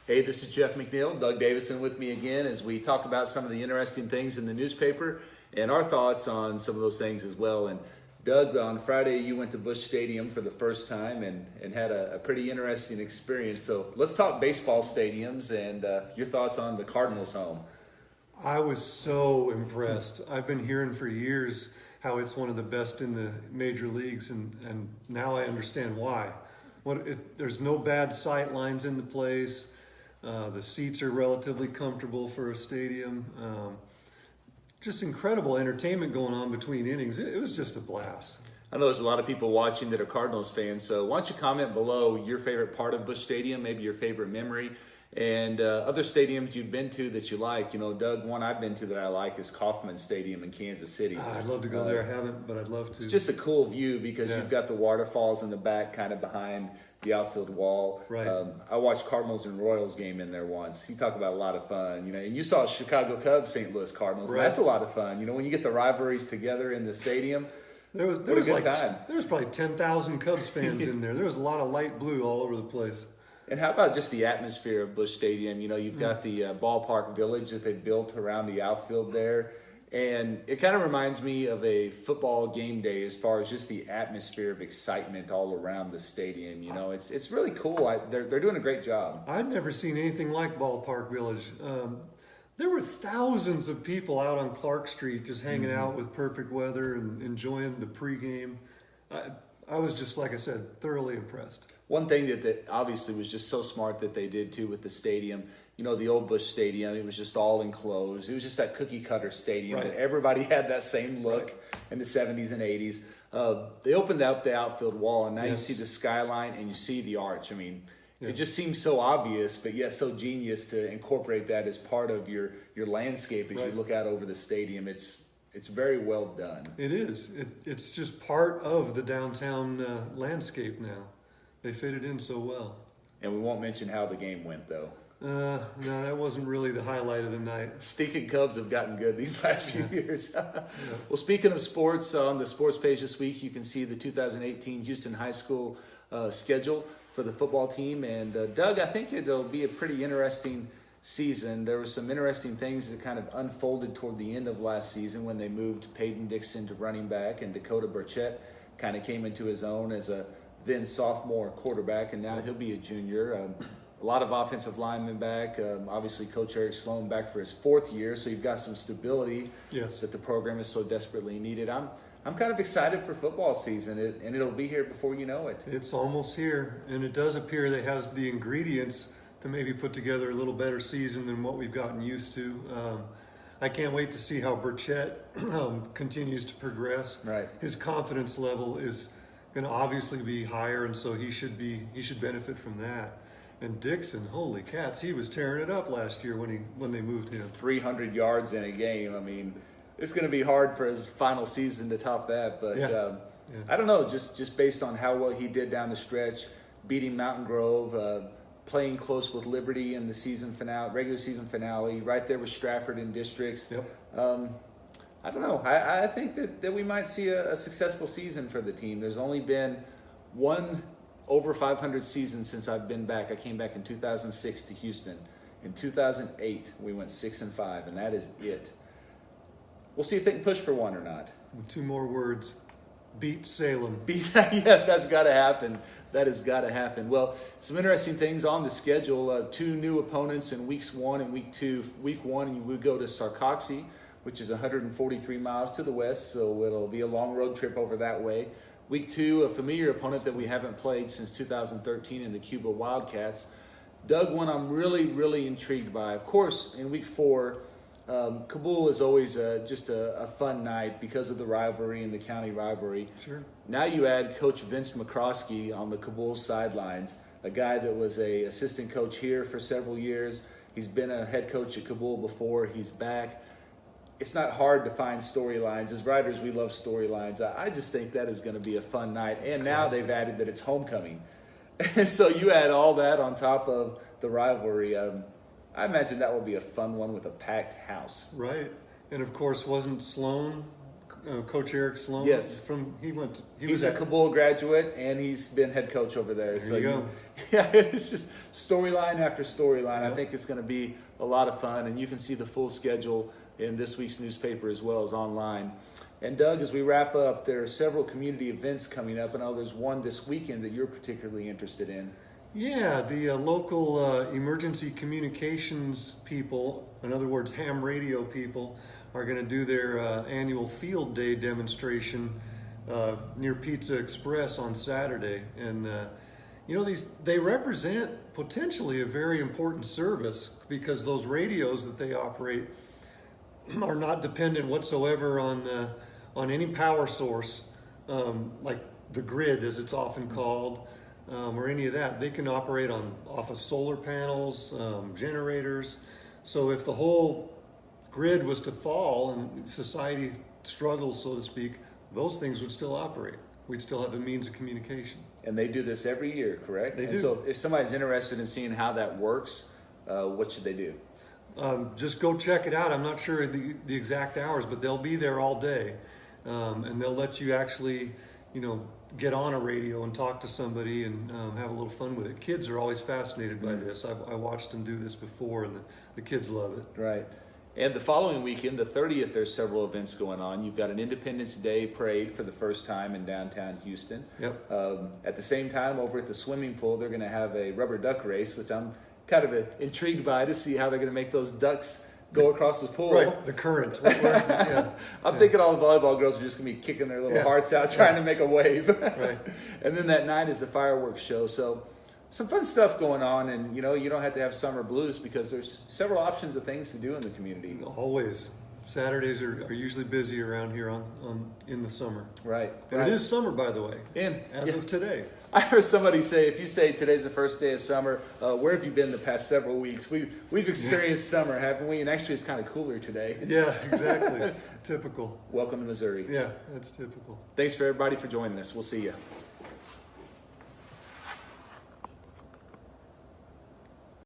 Hey, this is Jeff McNiell, Doug Davison with me again as we talk about some of the interesting things in the newspaper and our thoughts on some of those things as well. And Doug, on Friday you went to Busch Stadium for the first time and had a pretty interesting experience. So let's talk baseball stadiums and your thoughts on the Cardinals home. I was so impressed. I've been hearing for years how it's one of the best in the major leagues, and now I understand why. There's no bad sight lines in the place. The seats are relatively comfortable for a stadium. Just incredible entertainment going on between innings. It was just a blast. I know there's a lot of people watching that are Cardinals fans, so why don't you comment below your favorite part of Busch Stadium, maybe your favorite memory, and other stadiums you've been to that you like. You know, Doug, one I've been to that I like is Kauffman Stadium in Kansas City. I'd love to go there. I haven't, but I'd love to. It's just a cool view because you've got the waterfalls in the back kind of behind the outfield wall. Right. I watched Cardinals and Royals game in there once. You talk about a lot of fun, you know, and you saw Chicago Cubs, St. Louis Cardinals. Right. And that's a lot of fun. You know, when you get the rivalries together in the stadium, There was probably 10,000 Cubs fans in there. There was a lot of light blue all over the place. And how about just the atmosphere of Busch Stadium? You know, you've got the ballpark village that they built around the outfield there. And it kind of reminds me of a football game day as far as just the atmosphere of excitement all around the stadium. You know, it's really cool. They're doing a great job. I've never seen anything like Ballpark Village. There were thousands of people out on Clark Street just hanging out with perfect weather and enjoying the pregame. I was just, like I said, thoroughly impressed. One thing that obviously was just so smart that they did too with the stadium, you know, the old Busch Stadium, it was just all enclosed. It was just that cookie cutter stadium that everybody had that same look in the 70s and 80s. They opened up the outfield wall, and now you see the skyline and you see the arch. I mean, it just seems so obvious, but yet so genius to incorporate that as part of your landscape as you look out over the stadium. It's very well done. It is. It's just part of the downtown landscape now. They fit it in so well. And we won't mention how the game went, though. No, that wasn't really the highlight of the night. Stinking Cubs have gotten good these last few years. Well, speaking of sports, on the sports page this week, you can see the 2018 Houston High School schedule for the football team. And Doug, I think it'll be a pretty interesting season. There were some interesting things that kind of unfolded toward the end of last season when they moved Peyton Dixon to running back and Dakota Burchett kind of came into his own as a then sophomore quarterback, and now he'll be a junior. A lot of offensive linemen back. Obviously, Coach Eric Sloan back for his fourth year, so you've got some stability that the program is so desperately needed. I'm kind of excited for football season, and it'll be here before you know it. It's almost here, and it does appear they have the ingredients to maybe put together a little better season than what we've gotten used to. I can't wait to see how Burchett continues to progress. Right. His confidence level is going to obviously be higher, and so he should benefit from that. And Dixon, holy cats, he was tearing it up last year when they moved him. 300 yards in a game. I mean, it's going to be hard for his final season to top that. But I don't know, just based on how well he did down the stretch, beating Mountain Grove, playing close with Liberty in the season finale, regular season finale, right there with Stratford in districts. I don't know. I think that we might see a successful season for the team. There's only been one over 500 season since I've been back. I came back in 2006 to Houston. In 2008, we went 6-5, and that is it. We'll see if they can push for one or not. Two more words: beat Salem. Yes, that's got to happen. That has got to happen. Well, some interesting things on the schedule. Two new opponents in weeks 1 and week 2. Week 1, we go to Sarcoxie, which is 143 miles to the west, so it'll be a long road trip over that way. Week 2, a familiar opponent that we haven't played since 2013 in the Cuba Wildcats. Doug, one I'm really, really intrigued by. Of course, in week 4, Kabul is always just a fun night because of the rivalry and the county rivalry. Sure. Now you add Coach Vince McCroskey on the Kabul sidelines, a guy that was a assistant coach here for several years. He's been a head coach at Kabul before. He's back. It's not hard to find storylines. As writers, we love storylines. I just think that is going to be a fun night. And now they've added that it's homecoming. So you add all that on top of the rivalry. I imagine that will be a fun one with a packed house. Right. And, of course, wasn't Sloan Coach Eric Sloan. Yes. He's a Kabul graduate, and he's been head coach over there. There you go. Yeah, it's just storyline after storyline. Yep. I think it's going to be a lot of fun, and you can see the full schedule in this week's newspaper as well as online. And Doug, as we wrap up, there are several community events coming up, and I know there's one this weekend that you're particularly interested in. Yeah, the local emergency communications people, in other words, ham radio people, are going to do their annual field day demonstration near Pizza Express on Saturday. And, they represent potentially a very important service because those radios that they operate are not dependent whatsoever on any power source, like the grid, as it's often called. Or any of that. They can operate off of solar panels, generators. So if the whole grid was to fall and society struggles, so to speak, those things would still operate. We'd still have a means of communication. And they do this every year, correct? They do. So if somebody's interested in seeing how that works, what should they do? Just go check it out. I'm not sure the exact hours, but they'll be there all day. And they'll let you actually, get on a radio and talk to somebody and have a little fun with it. Kids are always fascinated by this. I watched them do this before, and the kids love it. Right. And the following weekend, the 30th, there's several events going on. You've got an Independence Day parade for the first time in downtown Houston. Yep. At the same time, over at the swimming pool, they're going to have a rubber duck race, which I'm kind of intrigued by to see how they're going to make those ducks go across the pool. Right, the current. I'm thinking all the volleyball girls are just going to be kicking their little hearts out trying to make a wave. Right. And then that night is the fireworks show. So some fun stuff going on, and you don't have to have summer blues because there's several options of things to do in the community. Always. Saturdays are usually busy around here in the summer. Right. And it is summer, by the way, as yeah. of today. I heard somebody say, if you say today's the first day of summer, where have you been the past several weeks? We've experienced summer, haven't we? And actually, it's kind of cooler today. Yeah, exactly. Typical. Welcome to Missouri. Yeah, that's typical. Thanks for everybody for joining us. We'll see you.